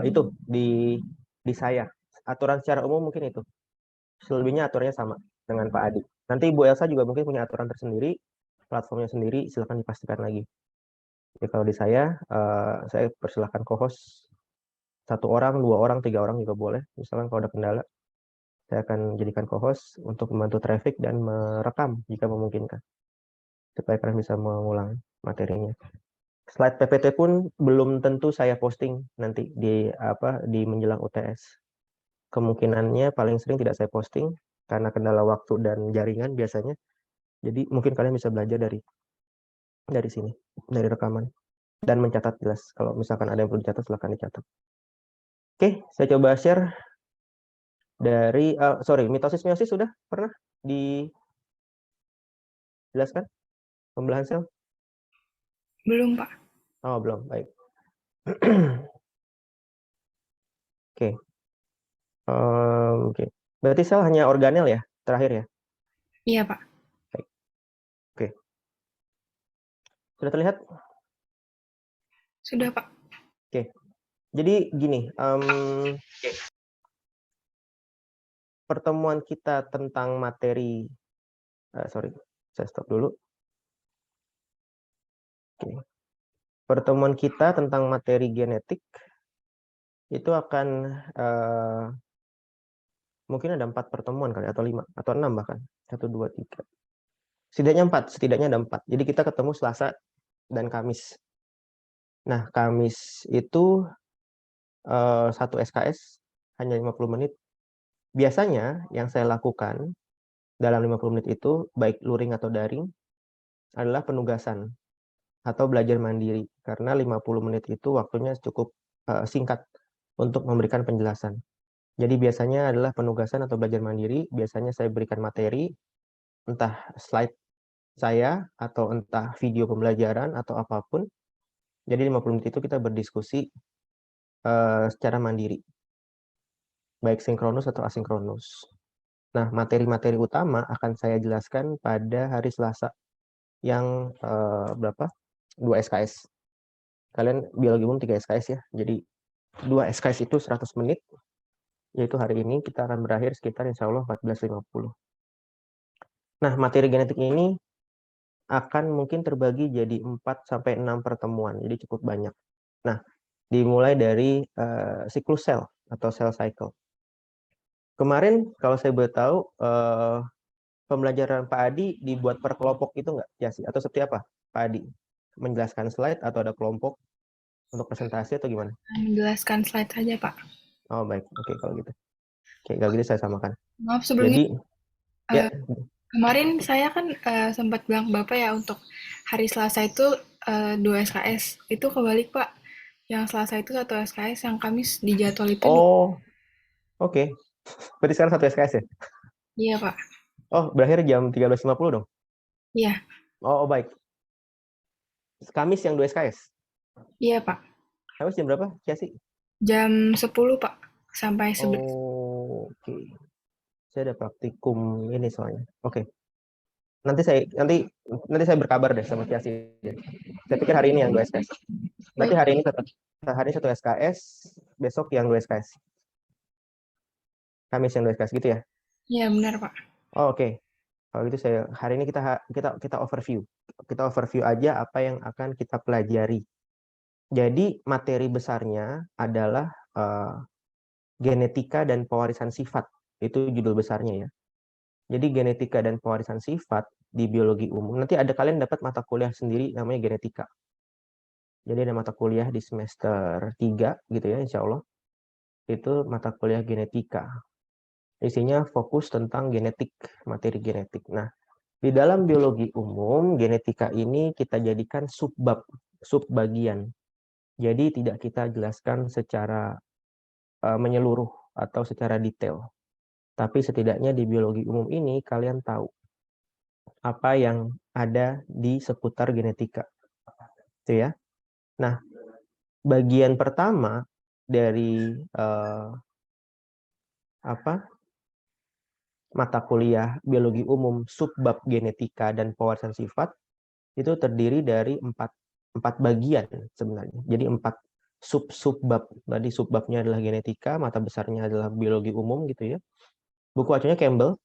Itu di saya. Aturan secara umum mungkin itu. Selebihnya aturannya sama dengan Pak Adi. Nanti Bu Elsa juga mungkin punya aturan tersendiri, platformnya sendiri, silakan dipastikan lagi. Jadi kalau di saya persilahkan co-host 1 orang, 2 orang, 3 orang juga boleh. Misalkan kalau ada kendala, saya akan jadikan co-host untuk membantu traffic dan merekam jika memungkinkan, supaya kalian bisa mengulang materinya. Slide PPT pun belum tentu saya posting nanti di menjelang UTS. Kemungkinannya paling sering tidak saya posting karena kendala waktu dan jaringan biasanya. Jadi mungkin kalian bisa belajar dari sini, dari rekaman dan mencatat jelas. Kalau misalkan ada yang perlu dicatat, silakan dicatat. Oke, saya coba share dari mitosis meiosis sudah pernah dijelaskan pembelahan sel? Belum, Pak. Oh, belum. Baik. Oke. Oke. Berarti sel hanya organel ya, terakhir ya? Iya, Pak. Baik. Oke. Sudah terlihat? Sudah, Pak. Oke. Jadi gini, pertemuan kita tentang materi, sorry, saya stop dulu. Oke. Pertemuan kita tentang materi genetik itu akan mungkin ada 4 pertemuan kali atau 5 atau 6 bahkan 1, 2, 3. Setidaknya ada 4. Jadi kita ketemu Selasa dan Kamis. Nah, Kamis itu 1 SKS hanya 50 menit. Biasanya yang saya lakukan dalam 50 menit itu baik luring atau daring adalah penugasan atau belajar mandiri karena 50 menit itu waktunya cukup singkat untuk memberikan penjelasan. Jadi biasanya adalah penugasan atau belajar mandiri, biasanya saya berikan materi entah slide saya atau entah video pembelajaran atau apapun. Jadi 50 menit itu kita berdiskusi secara mandiri, baik sinkronus atau asinkronus. Nah, materi-materi utama akan saya jelaskan pada hari Selasa yang berapa? 2 SKS. Kalian biologi umum 3 SKS ya. Jadi 2 SKS itu 100 menit. Yaitu hari ini kita akan berakhir sekitar insya Allah 14.50. Nah, materi genetik ini akan mungkin terbagi jadi 4-6 pertemuan. Jadi cukup banyak. Nah, dimulai dari siklus sel atau cell cycle. Kemarin kalau saya boleh tahu, pembelajaran Pak Adi dibuat per kelompok itu enggak? Ya sih, atau seperti apa Pak Adi? Menjelaskan slide atau ada kelompok untuk presentasi atau gimana? Menjelaskan slide saja, Pak. Oh, baik. Oke, kalau gitu. Oke, kalau gitu saya samakan. Maaf sebelumnya, Jadi, ya, kemarin saya kan sempat bilang Bapak ya untuk hari Selasa itu 2 SKS. Itu kebalik, Pak. Yang Selasa itu 1 SKS, yang Kamis dijadwal itu 2. oh, oke. Berarti sekarang 1 SKS ya? Iya, Pak. Oh, berakhir jam 13.50 dong? Iya. Oh, baik. Kamis yang 2 SKS? Iya, Pak. Kamis jam berapa, Ciasi? Jam 10, Pak. Sampai 11. Oh, oke. Saya ada praktikum ini soalnya. Oke. Nanti saya berkabar deh sama Ciasi. Saya pikir hari ini yang 2 SKS. Berarti hari ini hari 1 SKS, besok yang 2 SKS. Kamis yang 2 SKS gitu ya? Iya, benar, Pak. Oh, oke. Kalau gitu hari ini kita overview. Kita overview aja apa yang akan kita pelajari. Jadi materi besarnya adalah genetika dan pewarisan sifat. Itu judul besarnya ya. Jadi genetika dan pewarisan sifat di biologi umum. Nanti kalian dapat mata kuliah sendiri namanya genetika. Jadi ada mata kuliah di semester 3 gitu ya, insya Allah. Itu mata kuliah genetika. Isinya fokus tentang genetik, materi genetik. Nah, di dalam biologi umum, genetika ini kita jadikan subbagian. Jadi tidak kita jelaskan secara menyeluruh atau secara detail. Tapi setidaknya di biologi umum ini kalian tahu apa yang ada di seputar genetika. Itu ya. Nah, bagian pertama dari mata kuliah biologi umum subbab genetika dan pewarisan sifat itu terdiri dari empat bagian sebenarnya. Jadi subbab. Tadi subbabnya adalah genetika, mata besarnya adalah biologi umum gitu ya. Buku acuannya Campbell.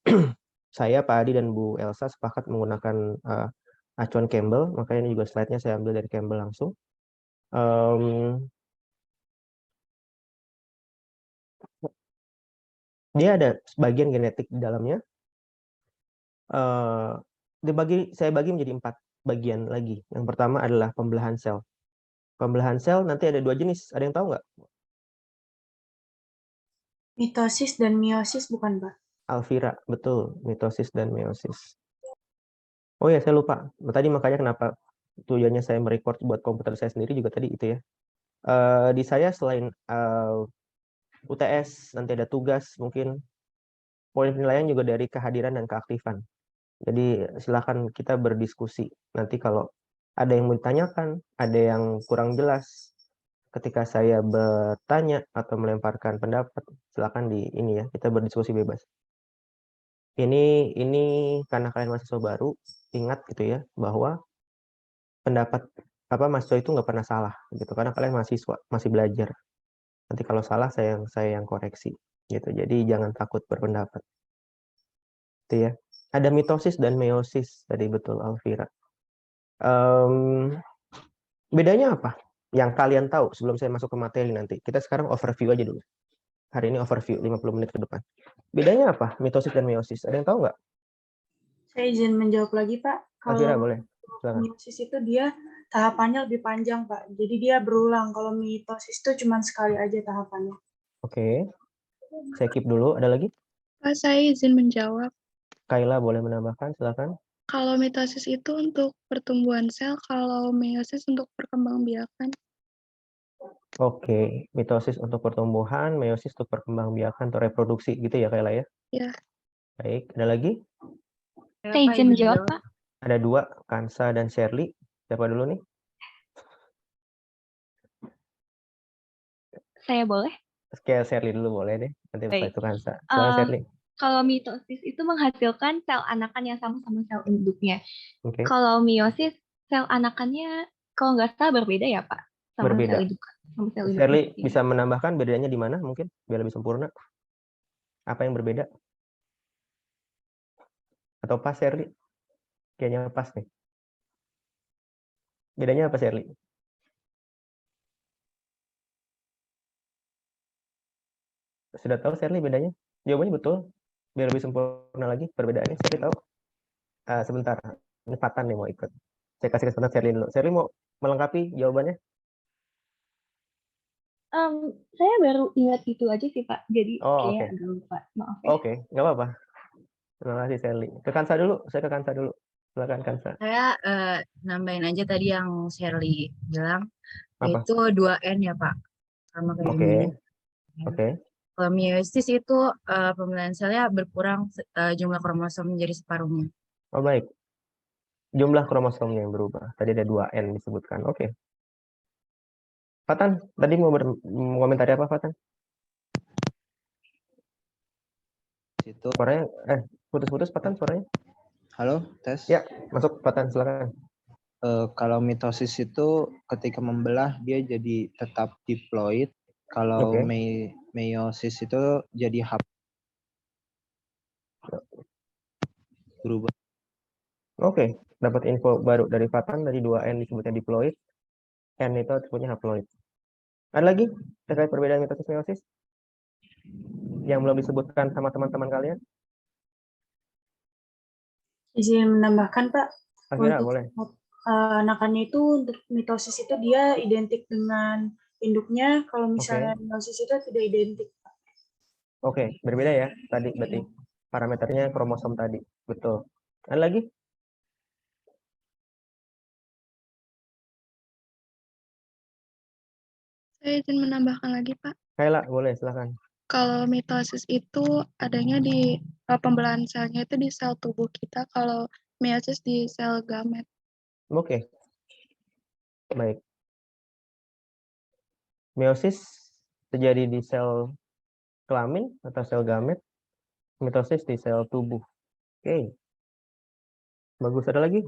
Saya, Pak Adi, dan Bu Elsa sepakat menggunakan acuan Campbell, makanya ini juga slide-nya saya ambil dari Campbell langsung. Dia ada sebagian genetik di dalamnya. Saya bagi menjadi 4 bagian lagi. Yang pertama adalah pembelahan sel. Pembelahan sel nanti ada 2 jenis. Ada yang tahu nggak? Mitosis dan meiosis bukan, Pak? Alvira, betul. Mitosis dan meiosis. Oh ya, saya lupa. Tadi makanya kenapa tujuannya saya merecord buat komputer saya sendiri juga tadi itu ya. Di saya selain UTS, nanti ada tugas, mungkin poin penilaian juga dari kehadiran dan keaktifan. Jadi silakan kita berdiskusi. Nanti kalau ada yang mau ditanyakan, ada yang kurang jelas, ketika saya bertanya atau melemparkan pendapat, silakan di ini ya, kita berdiskusi bebas. Ini karena kalian mahasiswa baru, ingat gitu ya, bahwa pendapat mahasiswa itu nggak pernah salah gitu, karena kalian mahasiswa masih belajar. Nanti kalau salah saya yang koreksi gitu. Jadi jangan takut berpendapat. Itu ya. Ada mitosis dan meiosis tadi, betul Alvira. Bedanya apa? Yang kalian tahu sebelum saya masuk ke materi nanti. Kita sekarang overview aja dulu. Hari ini overview 50 menit ke depan. Bedanya apa? Mitosis dan meiosis. Ada yang tahu nggak? Saya izin menjawab lagi, Pak. Alvira, Kalau boleh. Silakan. meiosis itu dia tahapannya lebih panjang, Pak. Jadi dia berulang. Kalau mitosis itu cuma sekali aja tahapannya. Oke. Saya keep dulu. Ada lagi? Pak, saya izin menjawab. Kayla boleh menambahkan, silakan. Kalau mitosis itu untuk pertumbuhan sel, kalau meiosis untuk perkembangbiakan. Oke, mitosis untuk pertumbuhan, meiosis untuk perkembangbiakan atau reproduksi gitu ya Kayla ya? Ya. Baik, ada lagi? Saya izin menjawab, Pak. Ada 2, Kansa dan Shirley. Siapa dulu nih? Saya boleh? Oke, Shirley dulu boleh deh. Nanti setelah Baik. itu Kansa. Silakan Shirley. Kalau mitosis itu menghasilkan sel anakan yang sama-sama sel induknya. Oke. Kalau meiosis, sel anakannya kalau nggak salah berbeda ya, Pak? Sama Berbeda. sel induk. Sama sel induk. Shirley bisa menambahkan bedanya di mana mungkin biar lebih sempurna? Apa yang berbeda? Atau pas Shirley? Kayaknya pas nih. Bedanya apa Shirley? Sudah tahu Shirley bedanya? Jawabannya betul. Biar lebih sempurna lagi perbedaannya. Shirley tahu? Sebentar. Ini Fatan nih mau ikut. Saya kasih kesempatan Shirley dulu. Shirley mau melengkapi jawabannya? Saya baru ingat itu aja sih, Pak. Jadi Oh, kayak oke. agak lupa. Maaf ya. Oke, nggak apa-apa. Terima kasih Shirley. Ke Kansa dulu. Saya ke Kansa dulu. Silakan Kansa. Saya nambahin aja tadi yang Shirley bilang, Apa? itu 2N ya Pak, sama kayak Oke. ini. Oke. Kalau meiosis itu pembelahan selnya berkurang jumlah kromosom menjadi separuhnya. Oh, baik. Jumlah kromosomnya yang berubah. Tadi ada 2N disebutkan. Oke. Fatan, tadi mau mengomentari apa Fatan? Itu Suaranya, putus-putus Fatan suaranya. halo, tes. Ya, masuk Fatan, silakan. Kalau mitosis itu ketika membelah dia jadi tetap diploid. Kalau Oke. meiosis itu jadi berubah. Oke, dapat info baru dari Fatan, tadi 2N disebutnya diploid, N itu disebutnya haploid. Ada lagi terkait perbedaan mitosis meiosis yang belum disebutkan sama teman-teman kalian? Izin menambahkan, Pak. Akhirnya Untuk boleh. anakannya itu untuk mitosis itu dia identik dengan induknya. Kalau misalnya meiosis itu tidak identik. Oke, berbeda ya. Tadi berarti parameternya kromosom tadi. Betul. Ada lagi? Saya izin menambahkan lagi, Pak. Kayla, boleh, silakan. Kalau mitosis itu adanya di pembelahan selnya itu di sel tubuh kita, kalau meiosis di sel gamet. Oke. Baik. Meiosis terjadi di sel kelamin atau sel gamet. Mitosis di sel tubuh. Oke. Bagus. Ada lagi?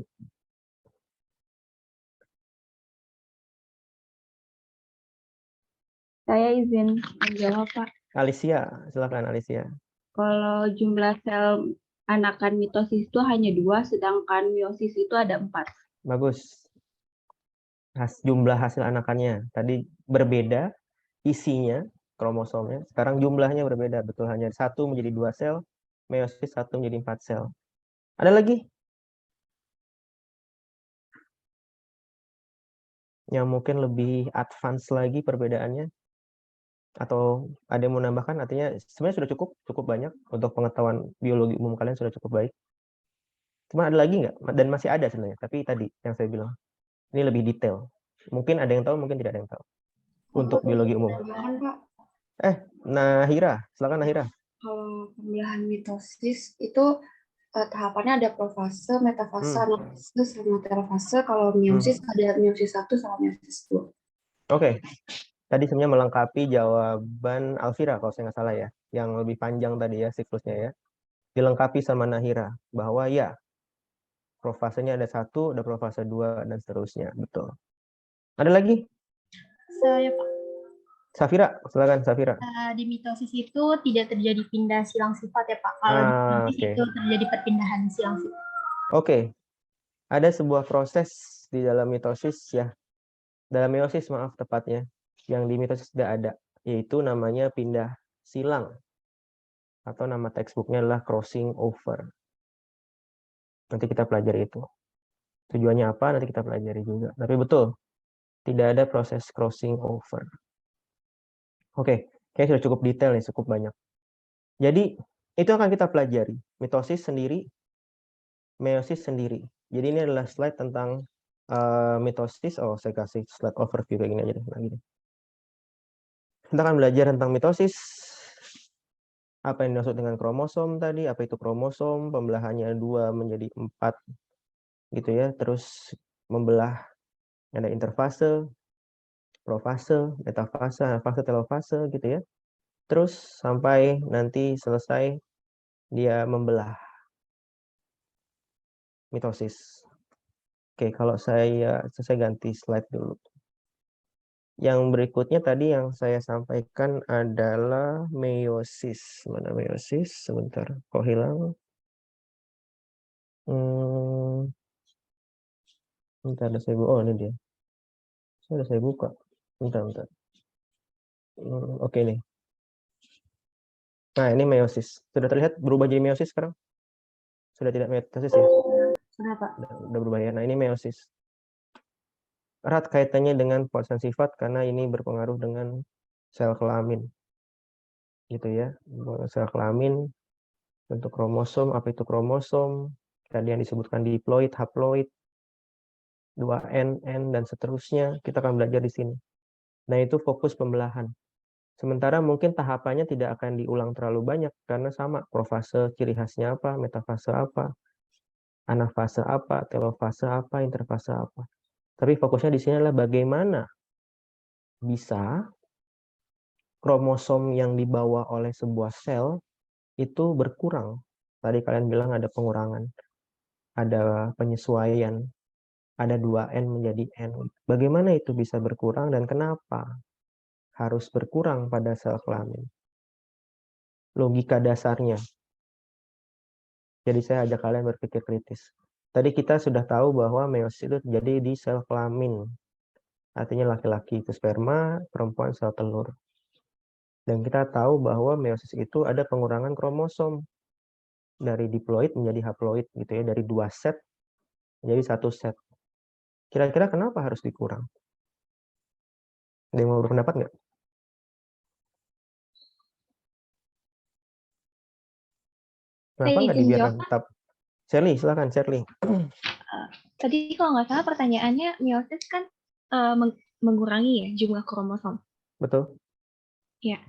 Saya izin menjawab, Pak. Alicia, silakan Alicia. Kalau jumlah sel anakan mitosis itu hanya 2, sedangkan meiosis itu ada 4. Bagus. Jumlah hasil anakannya tadi berbeda, isinya, kromosomnya. Sekarang jumlahnya berbeda, betul, hanya 1 menjadi 2 sel, meiosis 1 menjadi 4 sel. Ada lagi yang mungkin lebih advance lagi perbedaannya? Atau ada yang mau nambahkan? Artinya sebenarnya sudah cukup banyak untuk pengetahuan biologi umum kalian sudah cukup baik. Cuma ada lagi nggak? Dan masih ada sebenarnya, tapi tadi yang saya bilang, ini lebih detail. Mungkin ada yang tahu, mungkin tidak ada yang tahu. Untuk biologi umum. Tambahan, Pak. Nahira, silakan Nahira. Kalau pembelahan mitosis itu tahapannya ada profase, metafase, anafase, sama telofase. Kalau meiosis ada meiosis 1 sama meiosis 2. Oke. Tadi sebenarnya melengkapi jawaban Alvira kalau saya nggak salah ya. Yang lebih panjang tadi ya siklusnya ya. Dilengkapi sama Nahira bahwa ya profasenya ada 1, ada profase 2 dan seterusnya. Betul. Ada lagi? Saya, Pak. Safira, silakan Safira. Di mitosis itu tidak terjadi pindah silang sifat ya, Pak. Kalau di meiosis itu terjadi perpindahan silang sifat. Oke. Ada sebuah proses di dalam mitosis ya. Dalam meiosis maaf tepatnya. Yang di mitosis tidak ada. Yaitu namanya pindah silang. Atau nama textbooknya adalah crossing over. Nanti kita pelajari itu. Tujuannya apa nanti kita pelajari juga. Tapi betul. Tidak ada proses crossing over. Oke. Kayaknya sudah cukup detail nih. Cukup banyak. Jadi itu akan kita pelajari. Mitosis sendiri. Meiosis sendiri. Jadi ini adalah slide tentang mitosis. Oh, saya kasih slide overview kayak gini aja deh. Lagi. Kita akan belajar tentang mitosis. Apa yang dimaksud dengan kromosom tadi? Apa itu kromosom? Pembelahannya 2 menjadi 4. Gitu ya. Terus membelah ada interfase, profase, metafase, anafase, telofase gitu ya. Terus sampai nanti selesai dia membelah mitosis. Oke, kalau saya ganti slide dulu. Yang berikutnya tadi yang saya sampaikan adalah meiosis. Mana meiosis? Sebentar, kok hilang? Bentar, ada saya buka. Oh, ini dia. Sudah saya buka. Bentar. Oke nih. Nah, ini meiosis. Sudah terlihat berubah jadi meiosis sekarang? Sudah tidak mitosis ya? Sudah, Pak. Udah berubah ya. Nah, ini meiosis. Erat kaitannya dengan polarisasi sifat karena ini berpengaruh dengan sel kelamin. Gitu ya. Sel kelamin bentuk kromosom, apa itu kromosom? Tadi yang disebutkan diploid, haploid, 2N, N dan seterusnya. Kita akan belajar di sini. Nah, itu fokus pembelahan. Sementara mungkin tahapannya tidak akan diulang terlalu banyak karena sama profase ciri khasnya apa, metafase apa, anafase apa, telofase apa, interfase apa. Tapi fokusnya di sini adalah bagaimana bisa kromosom yang dibawa oleh sebuah sel itu berkurang. Tadi kalian bilang ada pengurangan, ada penyesuaian, ada 2N menjadi N. Bagaimana itu bisa berkurang dan kenapa harus berkurang pada sel kelamin? Logika dasarnya. Jadi saya ajak kalian berpikir kritis. Tadi kita sudah tahu bahwa meiosis itu terjadi di sel kelamin. Artinya laki-laki itu sperma, perempuan sel telur. Dan kita tahu bahwa meiosis itu ada pengurangan kromosom. Dari diploid menjadi haploid gitu ya. Dari 2 set menjadi 1 set. Kira-kira kenapa harus dikurang? Ada yang mau berpendapat nggak? Kenapa nggak dibiarkan tetap? Shirley, silakan Shirley. Tadi kalau nggak salah pertanyaannya meiosis kan mengurangi ya jumlah kromosom. Betul. Ya.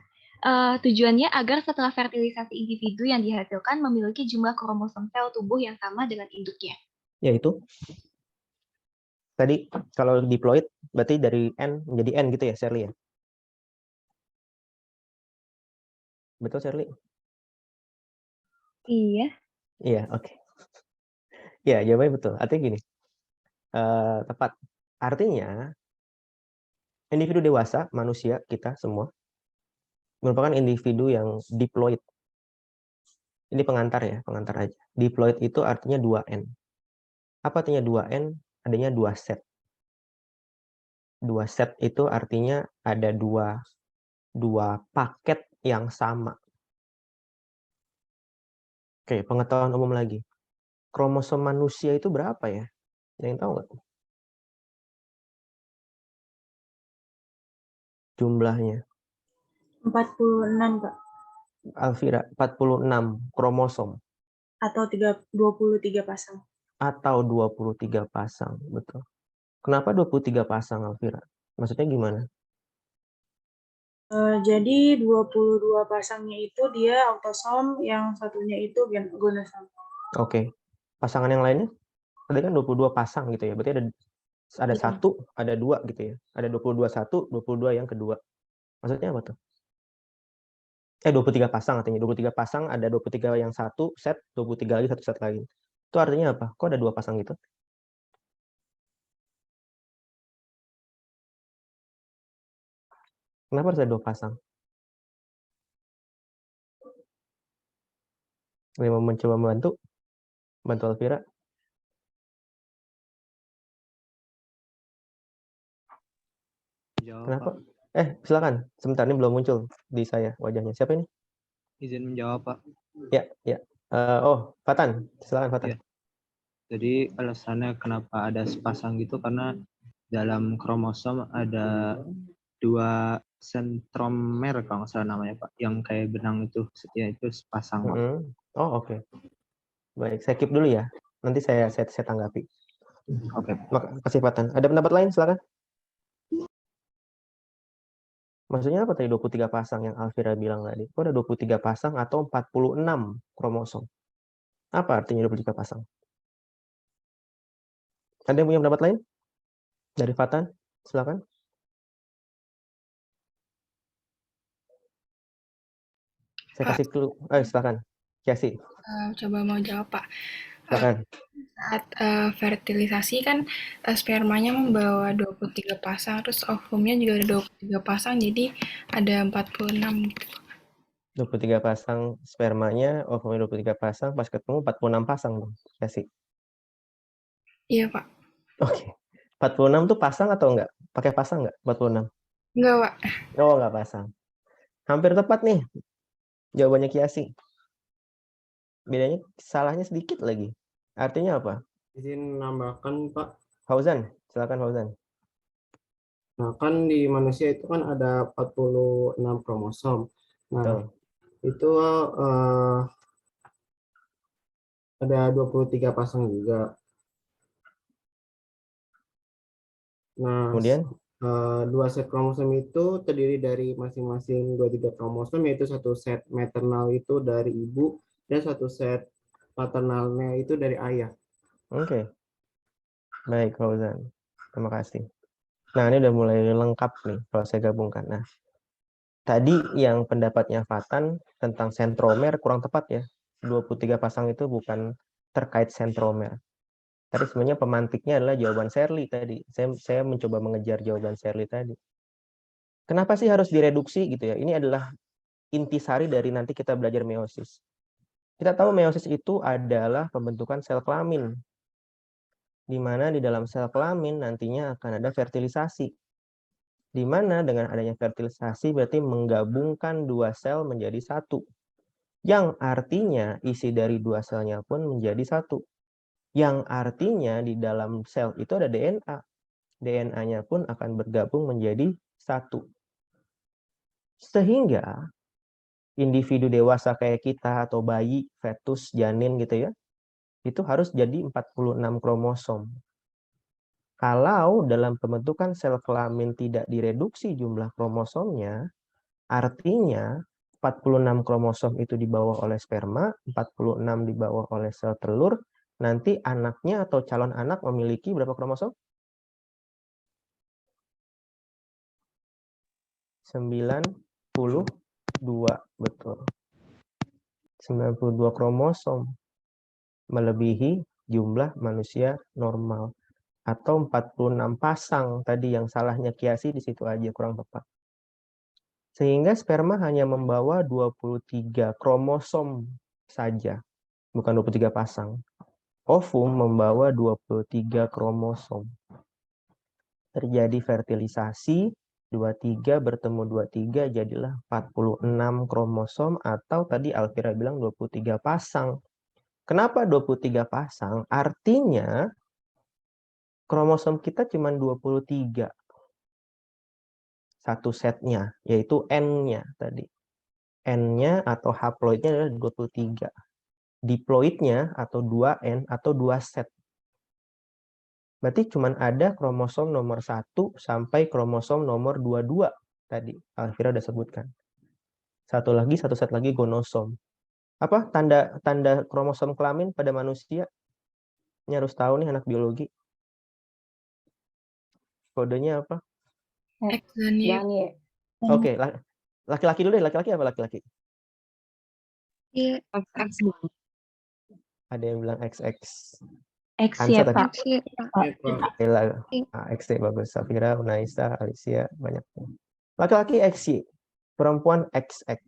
Tujuannya agar setelah fertilisasi individu yang dihasilkan memiliki jumlah kromosom sel tubuh yang sama dengan induknya. Yaitu tadi kalau diploid berarti dari N menjadi N gitu ya Shirley ya? Betul Shirley? Iya. Iya, oke. Ya, jawabannya betul. Artinya gini, tepat. Artinya, Individu dewasa, manusia, kita semua, merupakan individu yang diploid. Ini pengantar ya, pengantar aja. Diploid itu artinya 2N. Apa artinya 2N? Adanya 2 set. 2 set itu artinya ada dua paket yang sama. Oke, pengetahuan umum lagi. Kromosom manusia itu berapa ya? Ada yang tahu nggak? Jumlahnya. 46, Pak. Alvira, 46 kromosom. Atau 23 pasang. Atau 23 pasang, betul. Kenapa 23 pasang, Alvira? Maksudnya gimana? Jadi 22 pasangnya itu dia autosom, yang satunya itu gonosom. Oke. Pasangan yang lainnya? Tadi kan 22 pasang gitu ya. Berarti ada Iya. satu, ada dua gitu ya. Ada 22 satu, 22 yang kedua. Maksudnya apa tuh? 23 pasang artinya. 23 pasang, ada 23 yang satu set, 23 lagi satu set lagi. Itu artinya apa? Kok ada 2 pasang gitu? Kenapa harus ada 2 pasang? Ada yang mau mencoba membantu? Bantu Alvira? Jawab, Kenapa? Pak. Silakan. Sebentar, ini belum muncul di saya wajahnya. Siapa ini? Izin menjawab, Pak. Ya. Fatan. Silakan, Fatan. Ya. Jadi alasannya kenapa ada sepasang gitu karena dalam kromosom ada 2 sentromer kalau nggak salah namanya, Pak, yang kayak benang itu, ya itu sepasang, Pak. Oh, oke. Baik, saya keep dulu ya. Nanti saya tanggapi. Oke. Makasih, Fatan. Ada pendapat lain? Silakan. Maksudnya apa tadi 23 pasang yang Alvira bilang tadi? Kok ada 23 pasang atau 46 kromosom? Apa artinya 23 pasang? Ada yang punya pendapat lain? Dari Fatan? Silakan. Saya kasih dulu. Silakan. Kiasi. Coba mau jawab, Pak. Silakan. Saat fertilisasi kan spermanya membawa 23 pasang, terus ovumnya juga ada 23 pasang, jadi ada 46 gitu. 23 pasang spermanya, ovumnya 23 pasang, pas ketemu 46 pasang dong. Kiasi. Iya, Pak. Oke. 46 tuh pasang atau enggak? Pakai pasang enggak 46? Enggak, Pak. Oh, enggak pasang. Hampir tepat nih jawabannya Kiasi. Bedanya salahnya sedikit lagi. Artinya apa? Izin menambahkan, Pak. Fauzan, silakan Fauzan. Nah, kan di manusia itu kan ada 46 kromosom. Nah, Betul. itu ada 23 pasang juga. Nah, Kemudian? 2 set kromosom itu terdiri dari masing-masing 23 kromosom, yaitu satu set maternal itu dari ibu dan satu set paternalnya itu dari ayah. Oke. Baik, Fauzan. Terima kasih. Nah, ini udah mulai lengkap nih kalau saya gabungkan. Nah, tadi yang pendapatnya Fatan tentang sentromer kurang tepat ya. 23 pasang itu bukan terkait sentromer. Tadi sebenarnya pemantiknya adalah jawaban Shirley tadi. Saya mencoba mengejar jawaban Shirley tadi. Kenapa sih harus direduksi gitu ya? Ini adalah intisari dari nanti kita belajar meiosis. Kita tahu meiosis itu adalah pembentukan sel kelamin. Di mana di dalam sel kelamin nantinya akan ada fertilisasi. Di mana dengan adanya fertilisasi berarti menggabungkan 2 sel menjadi 1. Yang artinya isi dari 2 selnya pun menjadi 1. Yang artinya di dalam sel itu ada DNA. DNA-nya pun akan bergabung menjadi 1. Sehingga individu dewasa kayak kita atau bayi, fetus, janin gitu ya, itu harus jadi 46 kromosom. Kalau dalam pembentukan sel kelamin tidak direduksi jumlah kromosomnya, artinya 46 kromosom itu dibawa oleh sperma, 46 dibawa oleh sel telur, nanti anaknya atau calon anak memiliki berapa kromosom? 92, betul. 92 kromosom, melebihi jumlah manusia normal. atau 46 pasang tadi yang salahnya kiasi di situ aja kurang tepat. Sehingga sperma hanya membawa 23 kromosom saja, bukan 23 pasang. Ovum membawa 23 kromosom. Terjadi fertilisasi, 23 bertemu 23 jadilah 46 kromosom atau tadi Alvira bilang 23 pasang. Kenapa 23 pasang? Artinya kromosom kita cuma 23. Satu setnya, yaitu N-nya tadi. N-nya atau haploidnya adalah 23. Diploidnya atau 2N atau 2 set. Berarti cuma ada kromosom nomor 1 sampai kromosom nomor 22 tadi. Alvira udah sebutkan. Satu set lagi gonosom. Apa tanda kromosom kelamin pada manusia? Ini harus tahu nih anak biologi. Kodenya apa? X dan Y. Oke, laki-laki dulu deh. Laki-laki apa laki-laki? Iya. Ada yang bilang XX. X Ansa ya, tadi. Pak. XT bagus. Safira, Unaisa, Alicia, banyak. Laki-laki XY. Perempuan XX.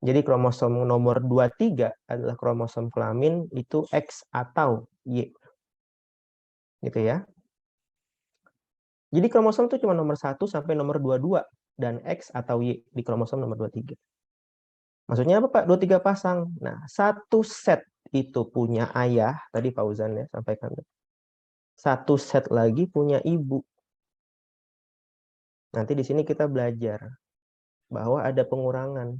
Jadi kromosom nomor 23 adalah kromosom kelamin itu X atau Y. Gitu ya. Jadi kromosom itu cuma nomor 1 sampai nomor 22 dan X atau Y di kromosom nomor 23. Maksudnya apa, Pak? 23 pasang. Nah, satu set itu punya ayah, tadi Fauzan ya sampaikan. Satu set lagi punya ibu. Nanti di sini kita belajar bahwa ada pengurangan.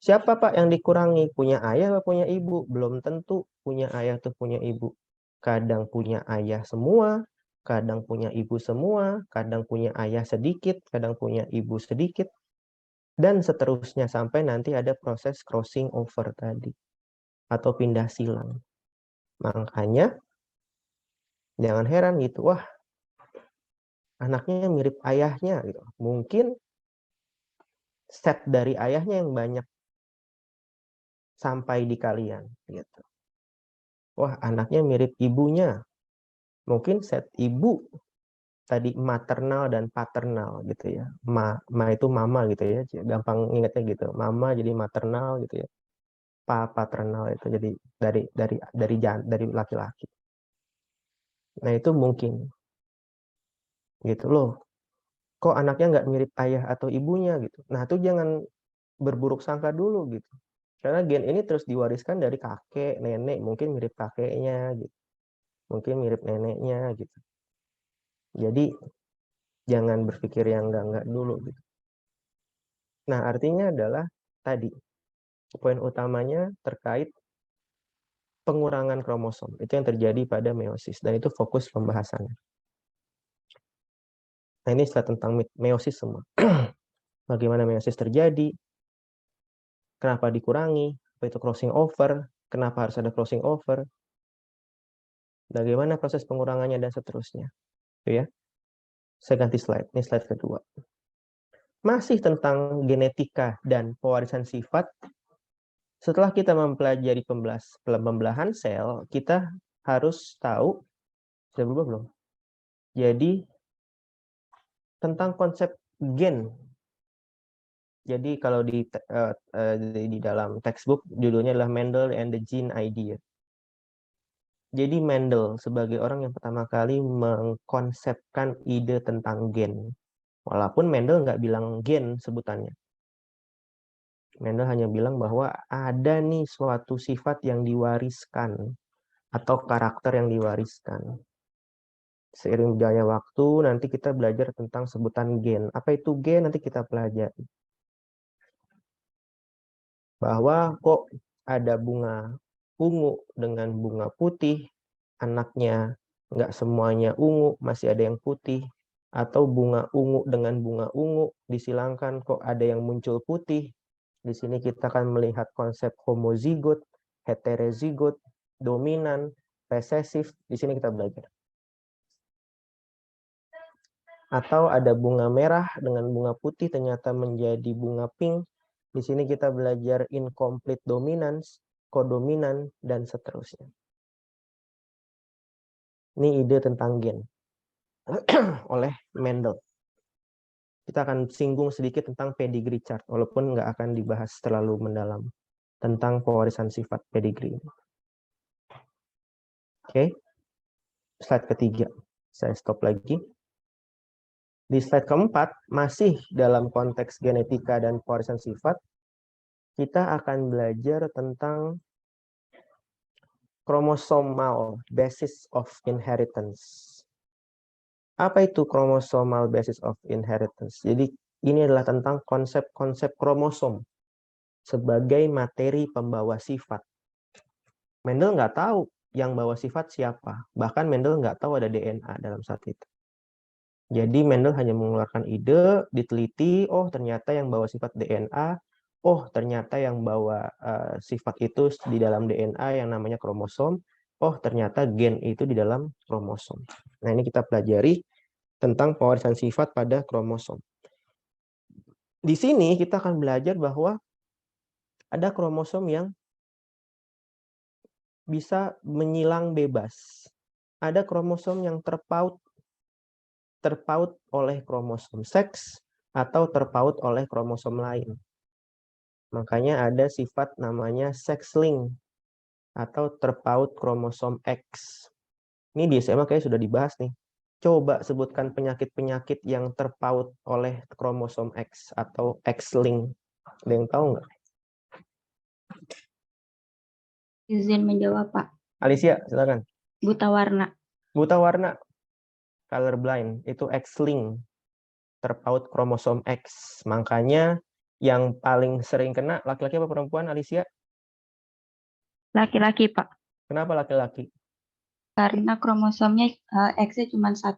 Siapa, Pak, yang dikurangi? Punya ayah atau punya ibu? Belum tentu punya ayah atau punya ibu. Kadang punya ayah semua, kadang punya ibu semua, kadang punya ayah sedikit, kadang punya ibu sedikit, dan seterusnya sampai nanti ada proses crossing over tadi atau pindah silang. Makanya jangan heran gitu, wah anaknya mirip ayahnya gitu. Mungkin set dari ayahnya yang banyak sampai di kalian gitu. Wah, anaknya mirip ibunya. Mungkin set ibu tadi maternal dan paternal gitu ya. Ma itu mama gitu ya. Gampang ingatnya gitu. Mama jadi maternal gitu ya. Paternal itu jadi dari laki-laki. Nah, itu mungkin. Gitu loh. Kok anaknya nggak mirip ayah atau ibunya gitu. Nah, itu jangan berburuk sangka dulu gitu. Karena gen ini terus diwariskan dari kakek, nenek, mungkin mirip kakeknya gitu. Mungkin mirip neneknya gitu. Jadi jangan berpikir yang enggak dulu gitu. Nah, artinya adalah tadi poin utamanya terkait pengurangan kromosom. Itu yang terjadi pada meiosis dan itu fokus pembahasannya. Nah, ini setelah tentang meiosis semua. Bagaimana meiosis terjadi? Kenapa dikurangi? Apa itu crossing over? Kenapa harus ada crossing over? Bagaimana proses pengurangannya dan seterusnya. Itu ya. Saya ganti slide. Ini slide kedua. Masih tentang genetika dan pewarisan sifat. Setelah kita mempelajari pembelahan sel, kita harus tahu, sudah berubah belum? Jadi, tentang konsep gen. Jadi kalau di dalam textbook judulnya adalah Mendel and the Gene Idea. Jadi Mendel sebagai orang yang pertama kali mengkonsepkan ide tentang gen. Walaupun Mendel nggak bilang gen sebutannya. Mendel hanya bilang bahwa ada nih suatu sifat yang diwariskan atau karakter yang diwariskan. Seiring berjalannya waktu, nanti kita belajar tentang sebutan gen. Apa itu gen? Nanti kita pelajari. Bahwa kok ada bunga ungu dengan bunga putih, anaknya nggak semuanya ungu, masih ada yang putih. Atau bunga ungu dengan bunga ungu, disilangkan kok ada yang muncul putih. Di sini kita akan melihat konsep homozigot, heterozigot, dominan, resesif. Di sini kita belajar. Atau ada bunga merah dengan bunga putih ternyata menjadi bunga pink. Di sini kita belajar incomplete dominance, kodominan, dan seterusnya. Ini ide tentang gen oleh Mendel. Kita akan singgung sedikit tentang pedigree chart, walaupun nggak akan dibahas terlalu mendalam tentang pewarisan sifat pedigree. Oke, slide ketiga. Saya stop lagi. Di slide keempat, masih dalam konteks genetika dan pewarisan sifat, kita akan belajar tentang chromosomal basis of inheritance. Apa itu chromosomal basis of inheritance? Jadi ini adalah tentang konsep-konsep kromosom sebagai materi pembawa sifat. Mendel nggak tahu yang bawa sifat siapa. Bahkan Mendel nggak tahu ada DNA dalam saat itu. Jadi Mendel hanya mengeluarkan ide, diteliti, oh ternyata yang bawa sifat DNA, oh ternyata yang bawa sifat itu di dalam DNA yang namanya kromosom, oh ternyata gen itu di dalam kromosom. Nah ini kita pelajari tentang pewarisan sifat pada kromosom. Di sini kita akan belajar bahwa ada kromosom yang bisa menyilang bebas. Ada kromosom yang terpaut oleh kromosom seks atau terpaut oleh kromosom lain. Makanya ada sifat namanya sex link atau terpaut kromosom X. Ini di SMA kayaknya sudah dibahas nih. Coba sebutkan penyakit-penyakit yang terpaut oleh kromosom X atau X-link. Ada yang tahu nggak? Izin menjawab, Pak. Alicia, silakan. Buta warna. Buta warna, colorblind, itu X-link, terpaut kromosom X. Makanya yang paling sering kena laki-laki apa perempuan, Alicia? Laki-laki, Pak. Kenapa laki-laki? Karena kromosomnya X-nya cuma 1.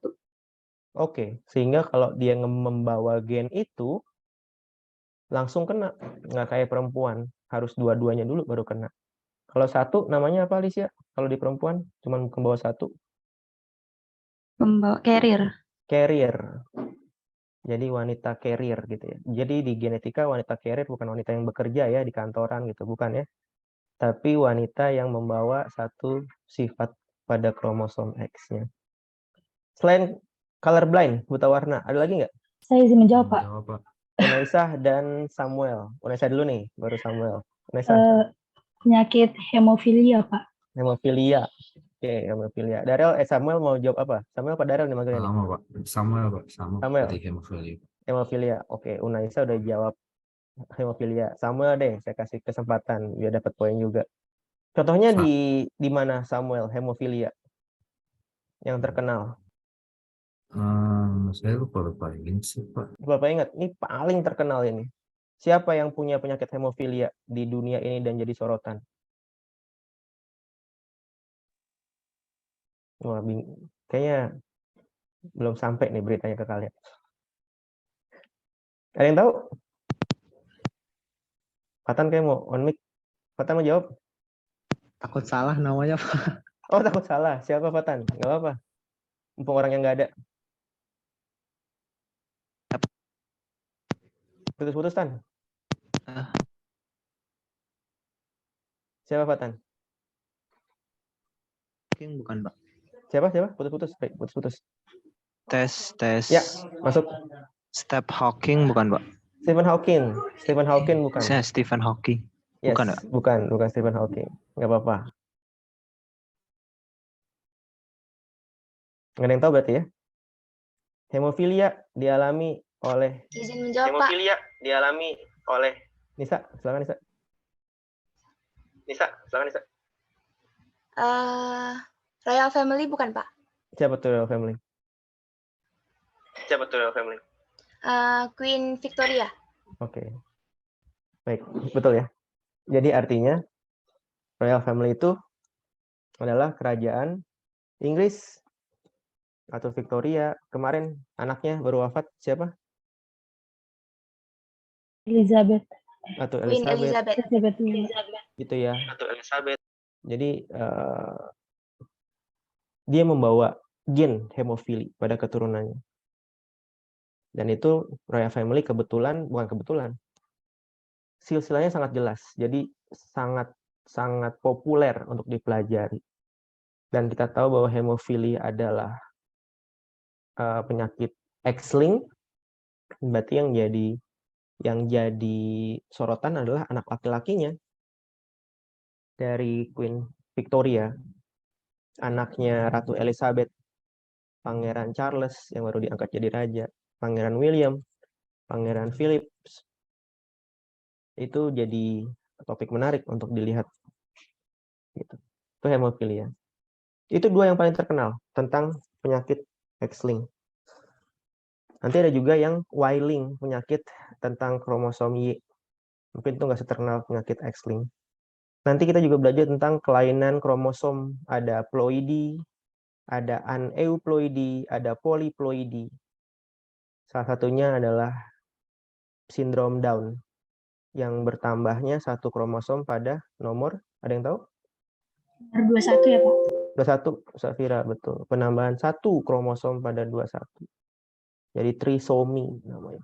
Oke, sehingga kalau dia membawa gen itu, langsung kena. Nggak kayak perempuan, harus dua-duanya dulu baru kena. Kalau satu, namanya apa, Alicia? Kalau di perempuan, cuma membawa satu. Pembawa carrier. Carrier. Jadi wanita carrier gitu ya. Jadi di genetika wanita carrier bukan wanita yang bekerja ya di kantoran gitu, bukan ya. Tapi wanita yang membawa satu sifat pada kromosom X-nya. Selain colorblind, buta warna, ada lagi nggak? Saya izin menjawab, Pak. Unaisah dan Samuel. Unaisah dulu nih, baru Samuel. Unaisah. Penyakit hemofilia, Pak. Hemofilia. Oke, hemofilia. Darel, Samuel mau jawab apa? Samuel apa Darel nih manggilnya nih? Sama, Pak. Sama, Pak. Sama Samuel. seperti hemofilia. Hemofilia. Oke, Unaisah udah jawab hemofilia. Samuel deh, saya kasih kesempatan biar dapat poin juga. Contohnya di mana Samuel hemofilia yang terkenal? Saya lupa ini sih, Pak. Bapak ingat, ini paling terkenal ini. Siapa yang punya penyakit hemofilia di dunia ini dan jadi sorotan? Wah, kayaknya belum sampai nih beritanya ke kalian. Ada yang tahu? Fatan kayak mau on mic. Fatan mau jawab? Takut salah namanya, Pak. Oh, takut salah. Siapa Fatan? Nggak apa-apa. Mumpung orang yang nggak ada. Putus-putus, Tan. Siapa Fatan? Hawking bukan, Pak. Siapa? Putus-putus. Baik, putus-putus. Tes. Ya, masuk. Stephen Hawking bukan, Pak. Stephen Hawking bukan. Saya Stephen Hawking. Yes, Bukan, Pak. bukan Stephen Hawking. Nggak apa-apa. Nggak ada yang tahu berarti ya? Hemofilia dialami oleh... Izin menjawab, Pak. Hemofilia dialami oleh... Nisa, silakan Nisa. Silakan Nisa. Royal Family bukan, Pak? Siapa tuh Royal Family? Queen Victoria. Oke. Baik, betul ya. Jadi artinya Royal Family itu adalah kerajaan Inggris atau Victoria. Kemarin anaknya baru wafat, siapa? Elizabeth. Atau Queen Elizabeth. Elizabeth. Gitu ya. Jadi dia membawa gen hemofili pada keturunannya. Dan itu Royal Family bukan kebetulan. Silsilahnya sangat jelas. Jadi sangat populer untuk dipelajari. Dan kita tahu bahwa hemofilia adalah penyakit X-linked, berarti yang jadi sorotan adalah anak laki-lakinya dari Queen Victoria, anaknya Ratu Elizabeth, Pangeran Charles yang baru diangkat jadi raja, Pangeran William, Pangeran Philip. Itu jadi topik menarik untuk dilihat. Gitu. Itu hemofilia. Itu dua yang paling terkenal tentang penyakit X-linked. Nanti ada juga yang Y-linked, penyakit tentang kromosom Y. Mungkin itu nggak seterkenal penyakit X-linked. Nanti kita juga belajar tentang kelainan kromosom. Ada ploidi, ada aneuploidi, ada polyploidi. Salah satunya adalah sindrom Down, yang bertambahnya satu kromosom pada nomor, ada yang tahu? Nomor 21 ya Pak? 21, Safira, betul. Penambahan satu kromosom pada 21. Jadi trisomi namanya.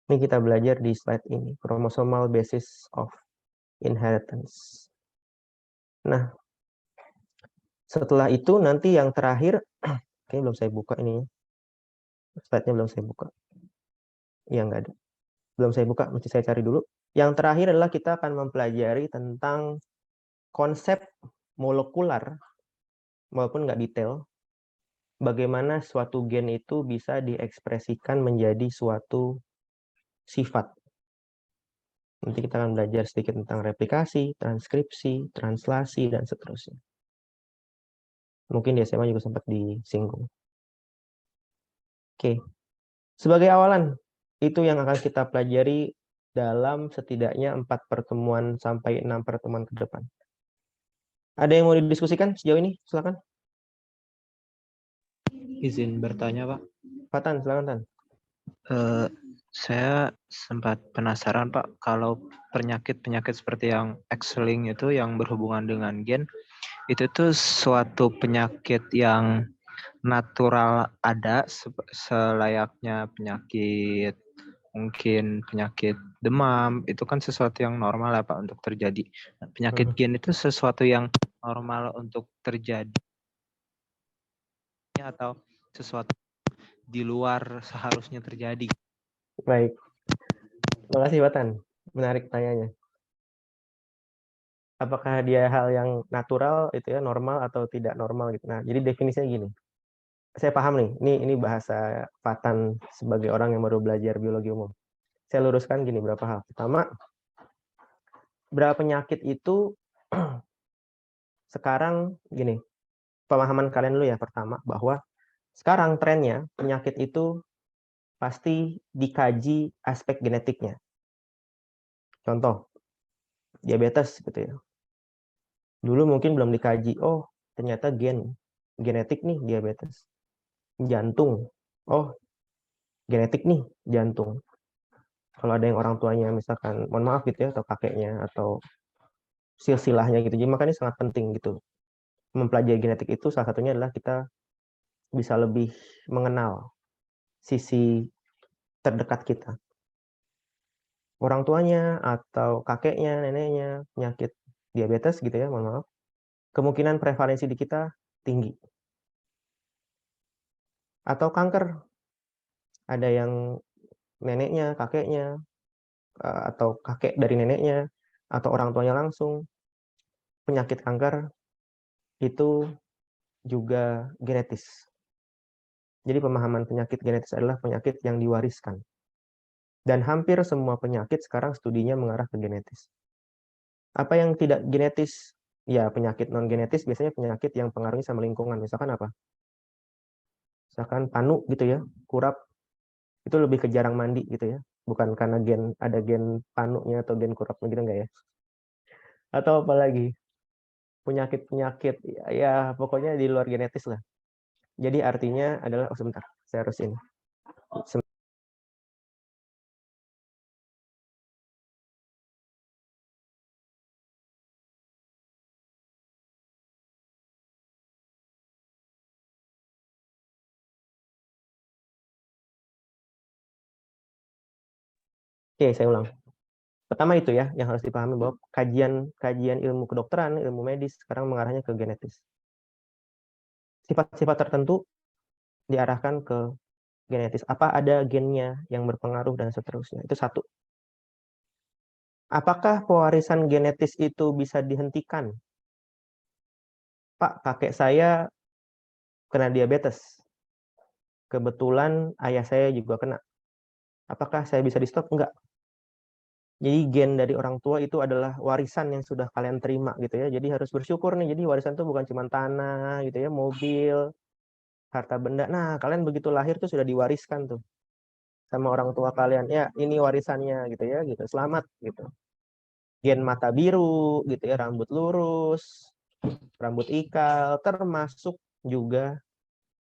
Ini kita belajar di slide ini, chromosomal basis of inheritance. Nah, setelah itu nanti yang terakhir, kayaknya belum saya buka ini. Slide-nya belum saya buka. Iya, nggak ada. Belum saya buka, mesti saya cari dulu. Yang terakhir adalah kita akan mempelajari tentang konsep molekular, walaupun nggak detail, bagaimana suatu gen itu bisa diekspresikan menjadi suatu sifat. Nanti kita akan belajar sedikit tentang replikasi, transkripsi, translasi, dan seterusnya. Mungkin di SMA juga sempat disinggung. Oke. Sebagai awalan, itu yang akan kita pelajari dalam setidaknya 4 pertemuan sampai 6 pertemuan ke depan. Ada yang mau didiskusikan sejauh ini? Silakan. Izin bertanya, Pak. Pak Tan, silakan Tan. Saya sempat penasaran, Pak, kalau penyakit-penyakit seperti yang X-linked itu yang berhubungan dengan gen, itu tuh suatu penyakit yang natural ada selayaknya penyakit, mungkin penyakit demam, itu kan sesuatu yang normal ya Pak untuk terjadi. Penyakit gen itu sesuatu yang normal untuk terjadi atau sesuatu di luar seharusnya terjadi. Baik. Terima kasih, Pak Tan. Menarik tanyanya. Apakah dia hal yang natural, itu ya, normal atau tidak normal gitu. Nah, jadi definisinya gini. Saya paham nih, ini bahasa Pak Tan sebagai orang yang baru belajar biologi umum. Saya luruskan gini berapa hal. Pertama, berapa penyakit itu sekarang gini, pemahaman kalian dulu ya pertama, bahwa sekarang trennya penyakit itu pasti dikaji aspek genetiknya. Contoh, diabetes gitu ya. Dulu mungkin belum dikaji, oh ternyata genetik nih diabetes. Jantung, oh genetik nih jantung. Kalau ada yang orang tuanya misalkan, mohon maaf gitu ya, atau kakeknya, atau silsilahnya gitu. Jadi makanya sangat penting gitu. Mempelajari genetik itu salah satunya adalah kita bisa lebih mengenal sisi terdekat kita. Orang tuanya atau kakeknya, neneknya penyakit diabetes gitu ya, mohon maaf. Kemungkinan prevalensi di kita tinggi. Atau kanker. Ada yang neneknya, kakeknya, atau kakek dari neneknya, atau orang tuanya langsung penyakit kanker itu juga genetis. Jadi pemahaman penyakit genetis adalah penyakit yang diwariskan. Dan hampir semua penyakit sekarang studinya mengarah ke genetis. Apa yang tidak genetis? Ya, penyakit non-genetis biasanya penyakit yang pengaruhnya sama lingkungan. Misalkan apa? Misalkan panu gitu ya, kurap. Itu lebih ke jarang mandi gitu ya. Bukan karena ada gen panunya atau gen kurapnya gitu enggak ya. Atau apalagi? Penyakit-penyakit, ya pokoknya di luar genetis lah. Jadi artinya adalah, oh sebentar, saya harus ini. Oke, saya ulang. Pertama itu ya, yang harus dipahami bahwa kajian ilmu kedokteran, ilmu medis sekarang mengarahnya ke genetis. Sifat-sifat tertentu diarahkan ke genetis. Apa ada gennya yang berpengaruh dan seterusnya. Itu satu. Apakah pewarisan genetis itu bisa dihentikan? Pak, kakek saya kena diabetes. Kebetulan ayah saya juga kena. Apakah saya bisa di-stop? Enggak. Jadi gen dari orang tua itu adalah warisan yang sudah kalian terima gitu ya. Jadi harus bersyukur nih. Jadi warisan itu bukan cuma tanah gitu ya, mobil, harta benda. Nah, kalian begitu lahir tuh sudah diwariskan tuh sama orang tua kalian. Ya, ini warisannya gitu ya, gitu. Selamat gitu. Gen mata biru gitu ya, rambut lurus, rambut ikal, termasuk juga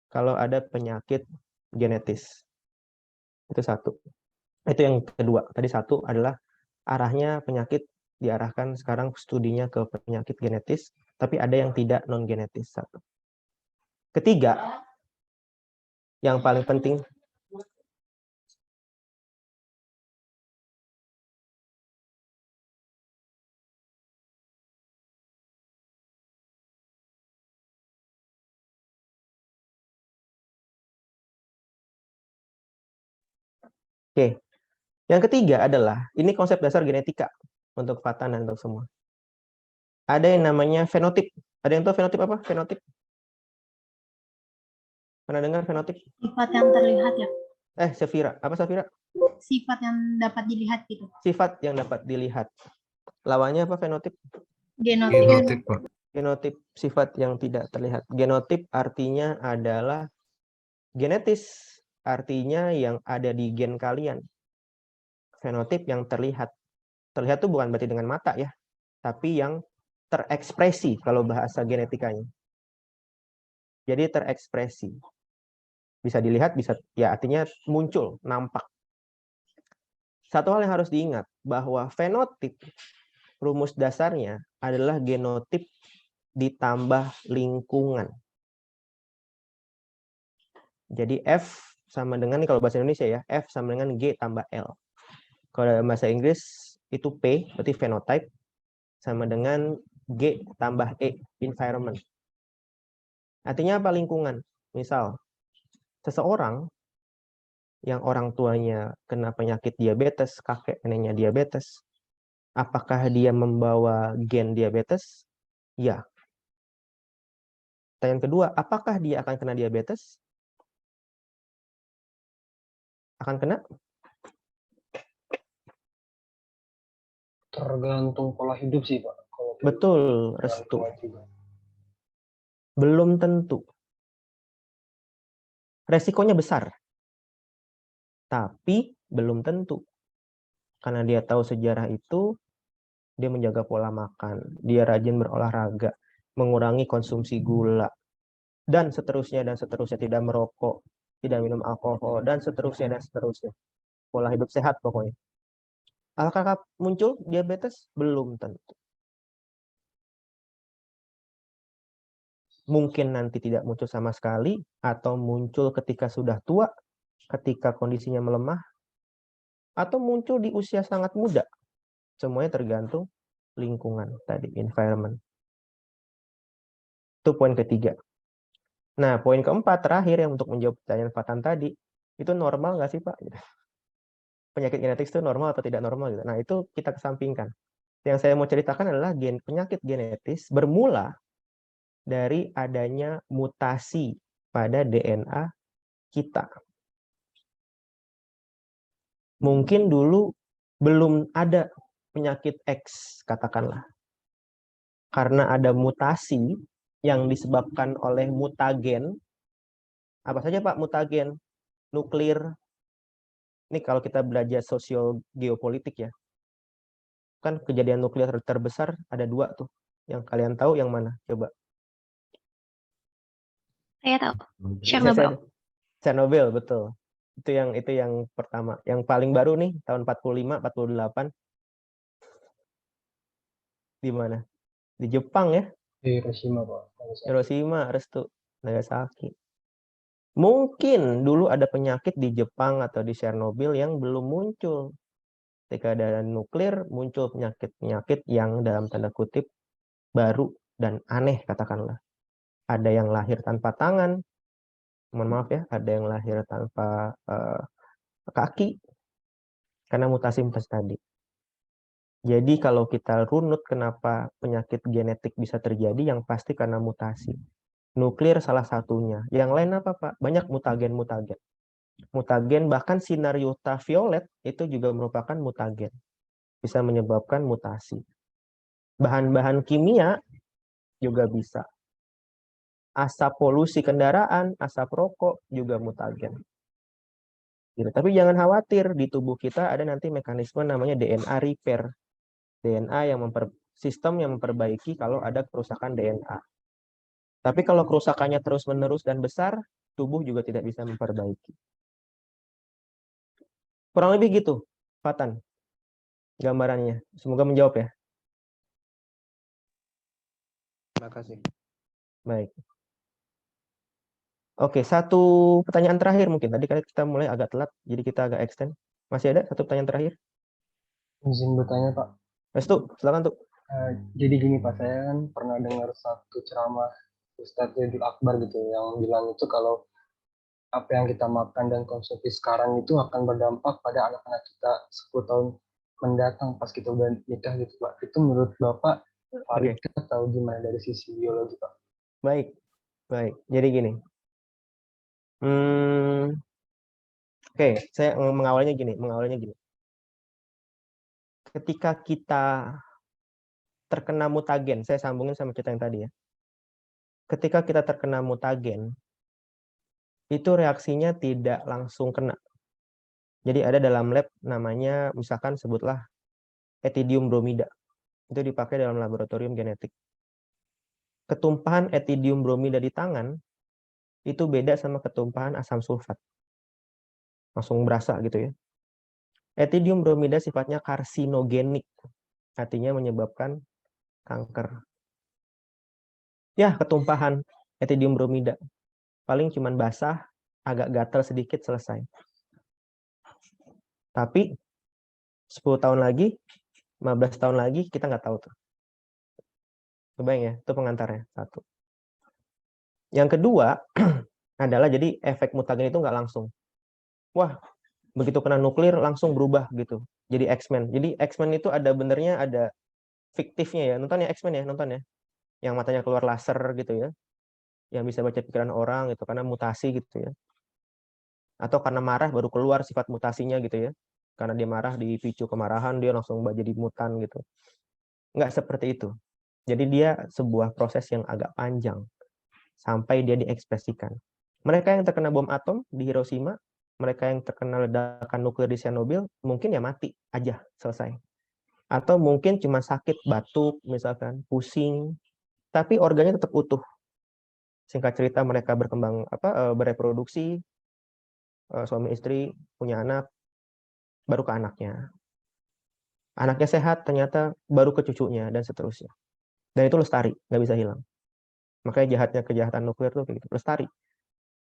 kalau ada penyakit genetis. Itu satu. Itu yang kedua. Tadi satu adalah arahnya penyakit diarahkan sekarang studinya ke penyakit genetis, tapi ada yang tidak non-genetis. Satu. Ketiga, yang paling penting, oke. Yang ketiga adalah, ini konsep dasar genetika untuk Fatan dan untuk semua. Ada yang namanya fenotip. Ada yang tahu fenotip apa? Fenotip? Pernah dengar fenotip? Sifat yang terlihat ya. Safira. Apa Safira? Sifat yang dapat dilihat gitu. Sifat yang dapat dilihat. Lawannya apa fenotip? Genotip. Pak. Genotip, sifat yang tidak terlihat. Genotip artinya adalah genetis, artinya yang ada di gen kalian. Fenotip yang terlihat. Terlihat itu bukan berarti dengan mata ya, tapi yang terekspresi kalau bahasa genetikanya. Jadi terekspresi. Bisa dilihat, bisa ya artinya muncul, nampak. Satu hal yang harus diingat, bahwa fenotip rumus dasarnya adalah genotip ditambah lingkungan. Jadi F sama dengan, kalau bahasa Indonesia ya, F sama dengan G tambah L. Kalau dalam bahasa Inggris itu P, berarti phenotype, sama dengan G tambah E, environment. Artinya apa lingkungan? Misal, seseorang yang orang tuanya kena penyakit diabetes, kakek neneknya diabetes, apakah dia membawa gen diabetes? Ya. Pertanyaan kedua, apakah dia akan kena diabetes? Akan kena? Tergantung pola hidup sih, Pak. Betul, restu. Belum tentu. Resikonya besar. Tapi belum tentu. Karena dia tahu sejarah itu, dia menjaga pola makan, dia rajin berolahraga, mengurangi konsumsi gula, dan seterusnya, tidak merokok, tidak minum alkohol, dan seterusnya. Pola hidup sehat pokoknya. Apakah muncul diabetes? Belum tentu. Mungkin nanti tidak muncul sama sekali, atau muncul ketika sudah tua, ketika kondisinya melemah, atau muncul di usia sangat muda. Semuanya tergantung lingkungan tadi, environment. Itu poin ketiga. Nah, poin keempat terakhir yang untuk menjawab pertanyaan Fatan tadi, itu normal nggak sih Pak? Penyakit genetik itu normal atau tidak normal? Gitu. Nah, itu kita kesampingkan. Yang saya mau ceritakan adalah penyakit genetis bermula dari adanya mutasi pada DNA kita. Mungkin dulu belum ada penyakit X, katakanlah. Karena ada mutasi yang disebabkan oleh mutagen. Apa saja Pak mutagen? Nuklir. Ini kalau kita belajar sosial geopolitik ya. Kan kejadian nuklir terbesar ada 2 tuh. Yang kalian tahu yang mana? Coba. Saya tahu. Chernobyl. Chernobyl, betul. Itu yang pertama. Yang paling baru nih tahun 45, 48. Di mana? Di Jepang ya. Hiroshima, Pak. Hiroshima, restu. Nagasaki. Mungkin dulu ada penyakit di Jepang atau di Chernobyl yang belum muncul. Ketika ada nuklir, muncul penyakit-penyakit yang dalam tanda kutip baru dan aneh, katakanlah. Ada yang lahir tanpa tangan, mohon maaf ya, ada yang lahir tanpa kaki, karena mutasi-mutasi tadi. Jadi kalau kita runut kenapa penyakit genetik bisa terjadi, yang pasti karena mutasi. Nuklir salah satunya. Yang lain apa, Pak? Banyak mutagen-mutagen. Mutagen, bahkan sinar ultraviolet itu juga merupakan mutagen. Bisa menyebabkan mutasi. Bahan-bahan kimia juga bisa. Asap polusi kendaraan, asap rokok juga mutagen. Gitu. Tapi jangan khawatir, di tubuh kita ada nanti mekanisme namanya DNA repair. DNA yang sistem yang memperbaiki kalau ada kerusakan DNA. Tapi kalau kerusakannya terus-menerus dan besar, tubuh juga tidak bisa memperbaiki. Kurang lebih gitu, Fatan, gambarannya. Semoga menjawab ya. Terima kasih. Baik. Oke, satu pertanyaan terakhir mungkin. Tadi kita mulai agak telat, jadi kita agak extend. Masih ada satu pertanyaan terakhir? Izin bertanya, Pak. Restu, silakan tuh. Jadi gini Pak, saya kan pernah dengar satu ceramah Ustadz Zaidul Akbar gitu, yang bilang itu kalau apa yang kita makan dan konsumsi sekarang itu akan berdampak pada anak-anak kita 10 tahun mendatang pas kita udah nikah gitu Pak. Itu menurut Bapak valid atau gimana dari sisi biologi Pak? Baik, baik. Jadi gini. Oke, saya mengawalnya gini. Ketika kita terkena mutagen, saya sambungin sama kita yang tadi ya. Ketika kita terkena mutagen, itu reaksinya tidak langsung kena. Jadi ada dalam lab namanya, misalkan sebutlah Ethidium bromida. Itu dipakai dalam laboratorium genetik. Ketumpahan Ethidium bromida di tangan, itu beda sama ketumpahan asam sulfat. Langsung berasa gitu ya. Ethidium bromida sifatnya karsinogenik. Artinya menyebabkan kanker. Ya, ketumpahan Ethidium bromida. Paling cuman basah, agak gatal sedikit, selesai. Tapi 10 tahun lagi, 15 tahun lagi, kita nggak tahu tuh. Kebayang ya, itu pengantarnya. Satu. Yang kedua adalah jadi efek mutagen itu nggak langsung. Wah, begitu kena nuklir langsung berubah gitu. Jadi X-Men. Jadi X-Men itu ada benernya, ada fiktifnya ya. Nonton ya X-Men ya, nonton ya. Yang matanya keluar laser gitu ya. Yang bisa baca pikiran orang gitu karena mutasi gitu ya. Atau karena marah baru keluar sifat mutasinya gitu ya. Karena dia marah, dipicu kemarahan, dia langsung jadi mutan gitu. Nggak seperti itu. Jadi dia sebuah proses yang agak panjang sampai dia diekspresikan. Mereka yang terkena bom atom di Hiroshima, mereka yang terkena ledakan nuklir di Chernobyl, mungkin ya mati aja, selesai. Atau mungkin cuma sakit, batuk, misalkan, pusing, tapi organnya tetap utuh. Singkat cerita mereka berkembang bereproduksi, suami istri punya anak, baru ke anaknya. Anaknya sehat, ternyata baru ke cucunya, dan seterusnya. Dan itu lestari, nggak bisa hilang. Makanya kejahatan nuklir tuh kayak gitu, lestari.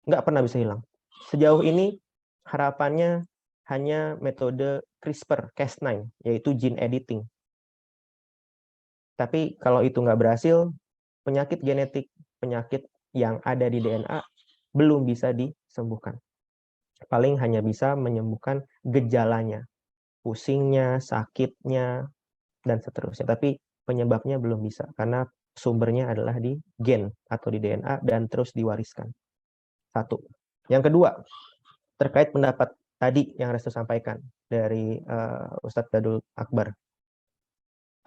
Nggak pernah bisa hilang. Sejauh ini harapannya hanya metode CRISPR-Cas9, yaitu gene editing. Tapi kalau itu nggak berhasil, penyakit genetik, penyakit yang ada di DNA belum bisa disembuhkan. Paling hanya bisa menyembuhkan gejalanya, pusingnya, sakitnya, dan seterusnya. Tapi penyebabnya belum bisa, karena sumbernya adalah di gen atau di DNA dan terus diwariskan. Satu. Yang kedua, terkait pendapat tadi yang Restu sampaikan dari Ustadz Zaidul Akbar.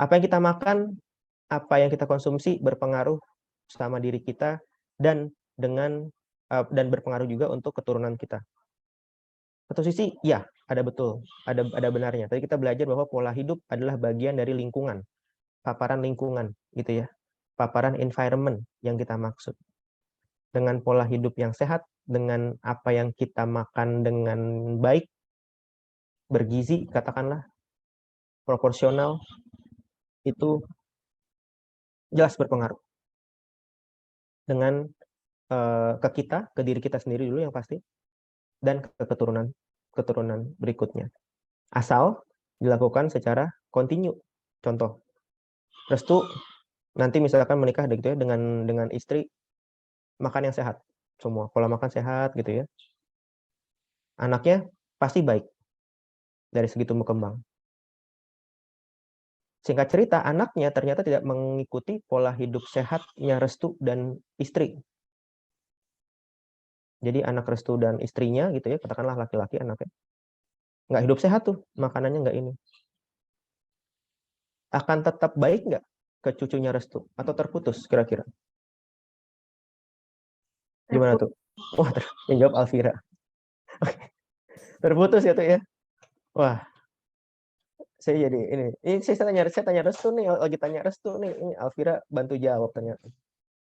Apa yang kita makan, apa yang kita konsumsi berpengaruh sama diri kita dan berpengaruh juga untuk keturunan kita. Satu sisi, ya, ada betul, ada benarnya. Tadi kita belajar bahwa pola hidup adalah bagian dari lingkungan, paparan lingkungan, gitu ya, paparan environment yang kita maksud. Dengan pola hidup yang sehat, dengan apa yang kita makan dengan baik, bergizi, katakanlah, proporsional, itu jelas berpengaruh. Dengan ke diri kita sendiri dulu yang pasti, dan ke keturunan berikutnya. Asal dilakukan secara kontinu. Contoh, restu nanti misalkan menikah gitu ya dengan istri, makan yang sehat, semua pola makan sehat gitu ya. Anaknya pasti baik dari segi tumbuh kembang. Singkat cerita, anaknya ternyata tidak mengikuti pola hidup sehatnya restu dan istri. Jadi anak restu dan istrinya gitu ya, katakanlah laki-laki anaknya, nggak hidup sehat tuh, makanannya nggak ini. Akan tetap baik nggak ke cucunya restu? Atau terputus kira-kira? Gimana tuh? Wah, yang jawab Alvira. Terputus ya tuh ya. Wah, saya jadi ini saya tanya restu nih, lagi tanya restu nih, ini Alvira bantu jawab ternyata.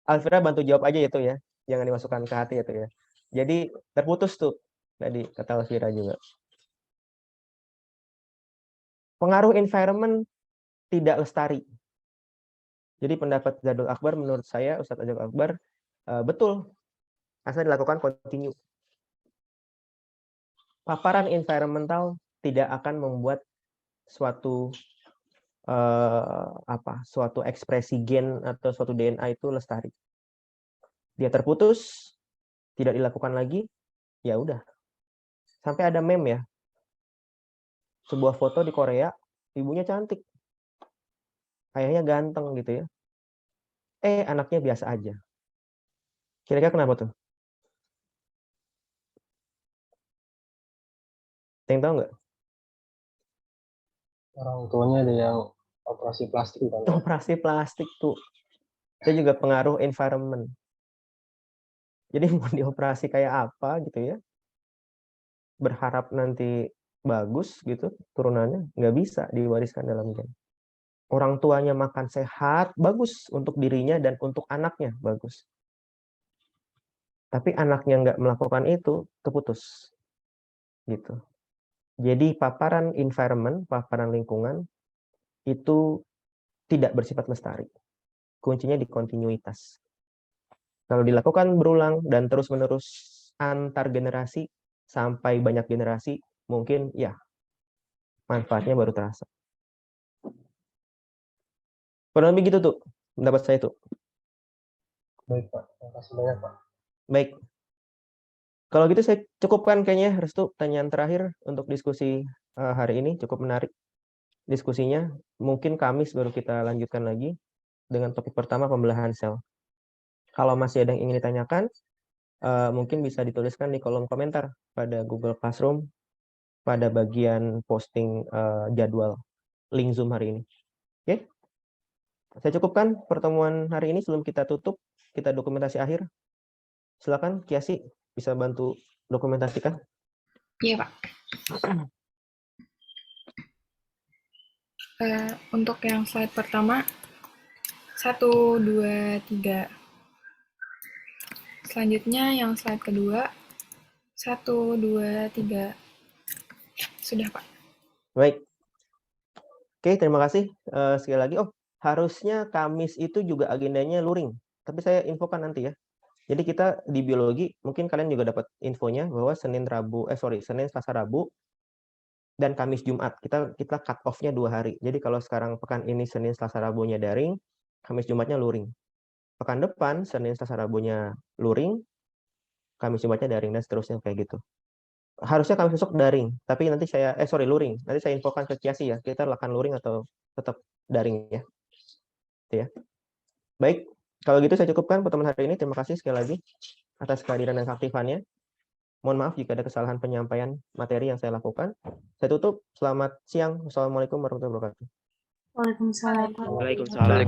Alvira bantu jawab aja itu ya, jangan dimasukkan ke hati itu ya. Jadi terputus tuh tadi kata Alvira juga. Pengaruh environment tidak lestari. Jadi pendapat Zadul Akbar menurut saya, Ustadz Zadul Akbar, betul, asal dilakukan kontinu. Paparan environmental tidak akan membuat suatu suatu ekspresi gen atau suatu DNA itu lestari. Dia terputus, tidak dilakukan lagi, ya udah. Sampai ada meme ya, sebuah foto di Korea, ibunya cantik, ayahnya ganteng gitu ya, anaknya biasa aja. Kira-kira kenapa tuh? Yang tahu nggak? Orang tuanya ada yang operasi plastik kan? Operasi plastik tuh, itu juga pengaruh environment. Jadi mau dioperasi kayak apa gitu ya, berharap nanti bagus gitu turunannya, nggak bisa diwariskan dalam gen. Orang tuanya makan sehat, bagus untuk dirinya dan untuk anaknya, bagus. Tapi anaknya nggak melakukan itu, keputus. Gitu. Jadi paparan environment, paparan lingkungan, itu tidak bersifat lestari. Kuncinya di kontinuitas. Kalau dilakukan berulang dan terus-menerus antar generasi, sampai banyak generasi, mungkin ya manfaatnya baru terasa. Kurang lebih gitu tuh, pendapat saya tuh. Baik Pak, terima kasih banyak Pak. Baik. Kalau gitu saya cukupkan kayaknya, Restu, pertanyaan terakhir untuk diskusi hari ini, cukup menarik diskusinya. Mungkin Kamis baru kita lanjutkan lagi dengan topik pertama, pembelahan sel. Kalau masih ada yang ingin ditanyakan, mungkin bisa dituliskan di kolom komentar pada Google Classroom pada bagian posting jadwal link Zoom hari ini. Oke? Saya cukupkan pertemuan hari ini. Sebelum kita tutup, kita dokumentasi akhir. Silakan Kiasi bisa bantu dokumentasikan. Iya, Pak. Untuk yang slide pertama, 1, 2, 3. Selanjutnya yang slide kedua, 1, 2, 3. Sudah, Pak. Baik. Oke, terima kasih sekali lagi. Oh, harusnya Kamis itu juga agendanya luring. Tapi saya infokan nanti ya. Jadi kita di biologi, mungkin kalian juga dapat infonya bahwa Senin, Selasa, Rabu, dan Kamis, Jumat. Kita cut off-nya 2 hari. Jadi kalau sekarang pekan ini Senin, Selasa, Rabunya daring, Kamis, Jumatnya luring. Pekan depan, Senin, Selasa, Rabunya luring, Kamis, Jumatnya daring, dan seterusnya kayak gitu. Harusnya Kamis besok daring, tapi nanti luring. Nanti saya infokan ke Kiasi ya, kita akan luring atau tetap daring ya. Itu ya. Baik, kalau gitu saya cukupkan pertemuan hari ini. Terima kasih sekali lagi atas kehadiran dan keaktifannya. Mohon maaf jika ada kesalahan penyampaian materi yang saya lakukan. Saya tutup. Selamat siang. Wassalamualaikum warahmatullahi wabarakatuh. Waalaikumsalam. Waalaikumsalam.